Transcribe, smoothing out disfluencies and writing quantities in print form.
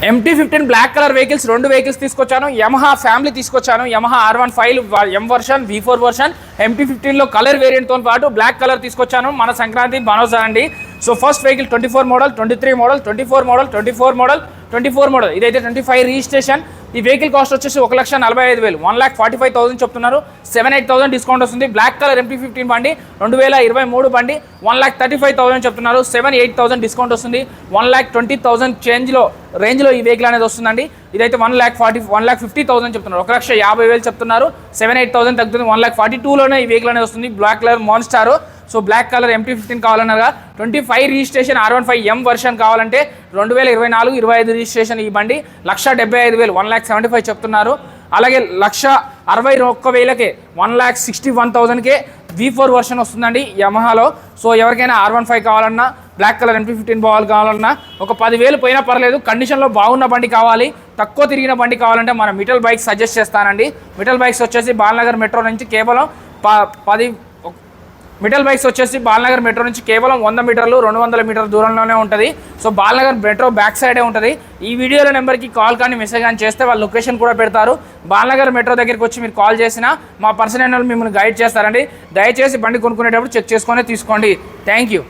MT-15 black colour vehicles 2 vehicles తీసుకొచ్చాను. Yamaha family తీసుకొచ్చాను. Yamaha R15 M version, V4 version, MT-15లో colour వేరియంట్తో పాటు బ్లాక్ కలర్ తీసుకొచ్చాను. మన సంక్రాంతి బనోజా అండి. So first vehicle 24 model, 23 model, 24 model, 24 model, 24 model. ఇదైతే 25 రిజిస్ట్రేషన్. ఈ వెహికల్ కాస్ట్ వచ్చేసి 1,45,000, 1,45,000 చెప్తున్నారు. 7,8,000 డిస్కౌంట్ వస్తుంది. బ్లాక్ కలర్ MT-15 బండి 2023 బండి 1,35,000 చెప్తున్నారు. 7,8,000 డిస్కౌంట్ వస్తుంది. 1,20,000 రేంజ్లో ఈ వెహికల్ అనేది వస్తుందండి. ఇదైతే 1,50,000 చెప్తున్నారు. 1,50,000 చెప్తున్నారు. 7,8,000 తగ్గుతుంది. 1,42,000లోనే ఈ వెహికల్ అనేది వస్తుంది. Black colour monster. So black colour MT-15 కావాలన్నారా, 25 రిజిస్ట్రేషన్ R15 M వర్షన్ కావాలంటే 2024-25 రిజిస్ట్రేషన్ ఈ బండి 1,75,000, 1,75,000 చెప్తున్నారు. అలాగే 1,61,000కే 1,61,000కే V4 వర్షన్ వస్తుందండి యమహాలో. సో ఎవరికైనా R15 కావాలన్నా, బ్లాక్ కలర్ MT-15 కావాలన్నా ఒక 10,000 పోయినా పర్లేదు. కండిషన్లో బాగున్న బండి కావాలి, తక్కువ తిరిగిన బండి కావాలంటే మన మిటల్ బైక్స్ సజెస్ట్ చేస్తానండి. మిటల్ బైక్స్ వచ్చేసి బాలనగర్ మెట్రో నుంచి కేవలం 100 మీటర్లు 200 మీటర్ల దూరంలోనే ఉంటుంది. సో బాలనగర్ మెట్రో బ్యాక్ సైడే ఉంటుంది. ఈ వీడియోలో నెంబర్కి కాల్ కానీ మెసేజ్ కానీ చేస్తే వాళ్ళు లొకేషన్ కూడా పెడతారు. బాలనగర్ మెట్రో దగ్గరికి వచ్చి మీరు కాల్ చేసినా మా పర్సనల్ మిమ్మల్ని గైడ్ చేస్తారండి. దయచేసి బండి కొనుక్కునేటప్పుడు చెక్ చేసుకొని తీసుకోండి. Thank you.